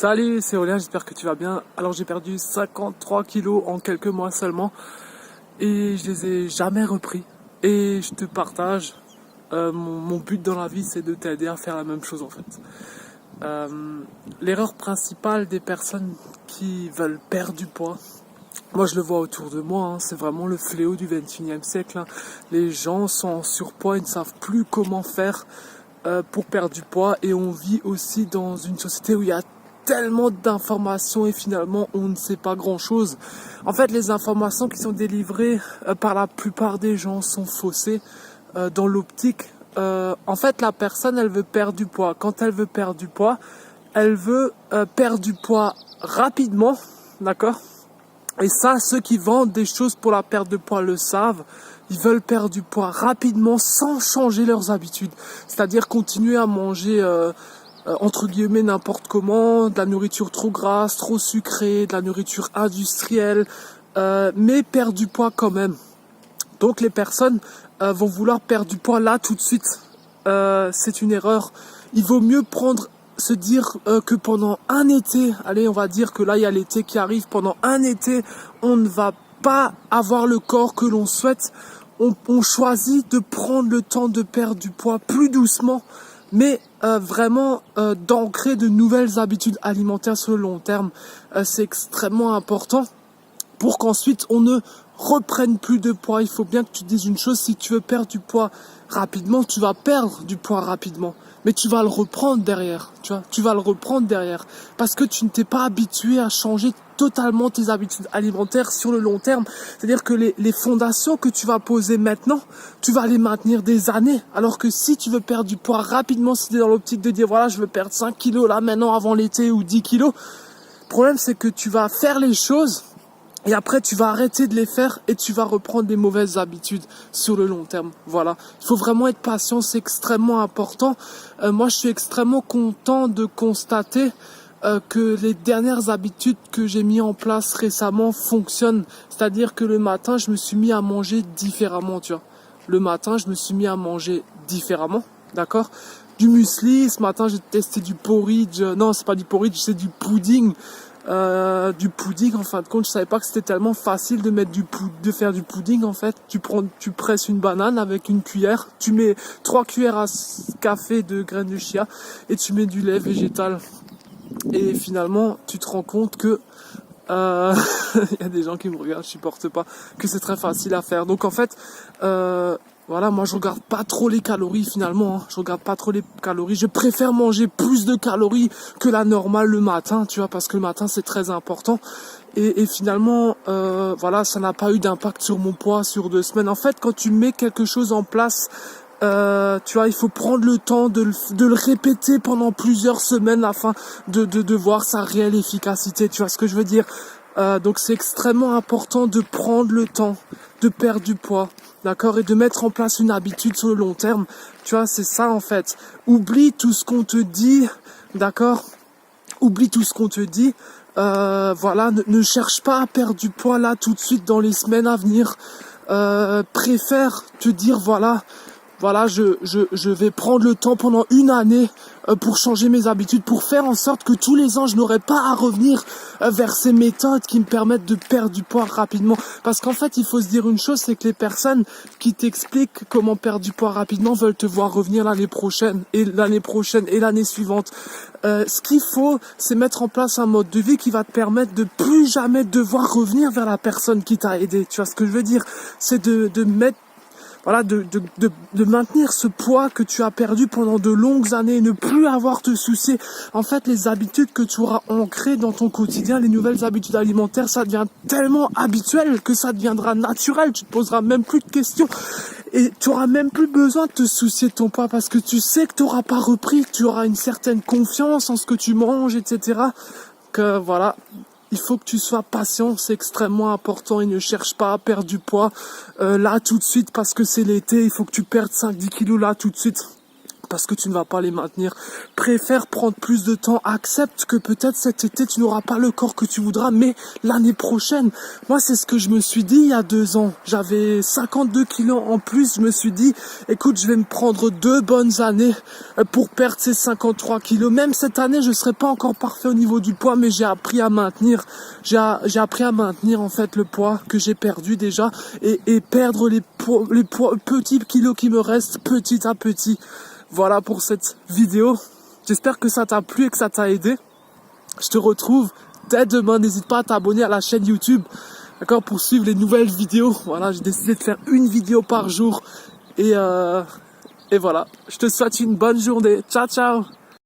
Salut, c'est Aurélien, j'espère que tu vas bien. Alors j'ai perdu 53 kilos en quelques mois seulement et je les ai jamais repris. Et je te partage, mon but dans la vie, c'est de t'aider à faire la même chose en fait. L'erreur principale des personnes qui veulent perdre du poids, moi je le vois autour de moi, hein, c'est vraiment le fléau du 21e siècle. Hein. Les gens sont en surpoids, ils ne savent plus comment faire pour perdre du poids, et on vit aussi dans une société où il y a tellement d'informations et finalement on ne sait pas grand chose. En fait, les informations qui sont délivrées par la plupart des gens sont faussées dans l'optique. En fait, la personne, elle veut perdre du poids. Quand elle veut perdre du poids, elle veut perdre du poids rapidement, d'accord? Et ça, ceux qui vendent des choses pour la perte de poids le savent. Ils veulent perdre du poids rapidement sans changer leurs habitudes. C'est-à-dire continuer à manger entre guillemets n'importe comment, de la nourriture trop grasse, trop sucrée, de la nourriture industrielle, mais perdre du poids quand même. Donc les personnes vont vouloir perdre du poids là tout de suite. C'est une erreur. Il vaut mieux se dire que pendant un été, allez, on va dire que là il y a l'été qui arrive, pendant un été, on ne va pas avoir le corps que l'on souhaite. On choisit de prendre le temps de perdre du poids plus doucement, mais vraiment d'ancrer de nouvelles habitudes alimentaires sur le long terme. C'est extrêmement important pour qu'ensuite on ne reprenne plus de poids. Il faut bien que tu te dises une chose: si tu veux perdre du poids rapidement, tu vas perdre du poids rapidement, mais tu vas le reprendre derrière, tu vas le reprendre derrière, parce que tu ne t'es pas habitué à changer totalement tes habitudes alimentaires sur le long terme. C'est-à-dire que les fondations que tu vas poser maintenant, tu vas les maintenir des années, alors que si tu veux perdre du poids rapidement, si tu es dans l'optique de dire voilà, je veux perdre 5 kilos là maintenant avant l'été, ou 10 kilos, le problème c'est que tu vas faire les choses et après, tu vas arrêter de les faire et tu vas reprendre des mauvaises habitudes sur le long terme. Voilà. Il faut vraiment être patient, c'est extrêmement important. Moi, je suis extrêmement content de constater que les dernières habitudes que j'ai mis en place récemment fonctionnent. C'est-à-dire que le matin, je me suis mis à manger différemment, tu vois. Le matin, je me suis mis à manger différemment, d'accord? Du muesli, ce matin, j'ai testé du porridge. Non, c'est pas du porridge, c'est du pudding. En fin de compte, je savais pas que c'était tellement facile de faire du pudding. En fait, tu presses une banane avec une cuillère, tu mets 3 cuillères à café de graines de chia et tu mets du lait végétal. Et finalement, tu te rends compte que il y a des gens qui me regardent, je supporte pas, que c'est très facile à faire. Donc en fait, voilà, moi je regarde pas trop les calories finalement, hein. Je regarde pas trop les calories. Je préfère manger plus de calories que la normale le matin, tu vois, parce que le matin c'est très important. Et finalement, voilà, ça n'a pas eu d'impact sur mon poids sur 2 semaines. En fait, quand tu mets quelque chose en place, tu vois, il faut prendre le temps de le répéter pendant plusieurs semaines afin de voir sa réelle efficacité. Tu vois ce que je veux dire? Donc c'est extrêmement important de prendre le temps de perdre du poids, d'accord, et de mettre en place une habitude sur le long terme. Tu vois, c'est ça en fait. Oublie tout ce qu'on te dit, d'accord? Oublie tout ce qu'on te dit. Voilà, ne cherche pas à perdre du poids là tout de suite dans les semaines à venir. Préfère te dire voilà, je vais prendre le temps pendant une année pour changer mes habitudes, pour faire en sorte que tous les ans, je n'aurai pas à revenir vers ces méthodes qui me permettent de perdre du poids rapidement. Parce qu'en fait, il faut se dire une chose, c'est que les personnes qui t'expliquent comment perdre du poids rapidement veulent te voir revenir l'année prochaine et l'année suivante. Ce qu'il faut, c'est mettre en place un mode de vie qui va te permettre de plus jamais devoir revenir vers la personne qui t'a aidé. Tu vois ce que je veux dire? C'est de mettre de maintenir ce poids que tu as perdu pendant de longues années, ne plus avoir te soucier. En fait, les habitudes que tu auras ancrées dans ton quotidien, les nouvelles habitudes alimentaires, ça devient tellement habituel que ça deviendra naturel. Tu te poseras même plus de questions et tu auras même plus besoin de te soucier de ton poids parce que tu sais que tu n'auras pas repris, que tu auras une certaine confiance en ce que tu manges, etc. Que voilà. Il faut que tu sois patient, c'est extrêmement important, et ne cherche pas à perdre du poids là tout de suite parce que c'est l'été, il faut que tu perdes 5-10 kilos là tout de suite. parce que tu ne vas pas les maintenir. Préfère prendre plus de temps. Accepte que peut-être cet été, tu n'auras pas le corps que tu voudras, mais l'année prochaine. Moi, c'est ce que je me suis dit il y a 2 ans. J'avais 52 kilos en plus. Je me suis dit, écoute, je vais me prendre 2 bonnes années pour perdre ces 53 kilos. Même cette année, je serai pas encore parfait au niveau du poids, mais j'ai appris à maintenir. J'ai appris à maintenir, en fait, le poids que j'ai perdu déjà et perdre les petits kilos qui me restent petit à petit. Voilà pour cette vidéo. J'espère que ça t'a plu et que ça t'a aidé. Je te retrouve dès demain. N'hésite pas à t'abonner à la chaîne YouTube, d'accord, pour suivre les nouvelles vidéos. Voilà, j'ai décidé de faire une vidéo par jour. Et voilà, je te souhaite une bonne journée. Ciao, ciao!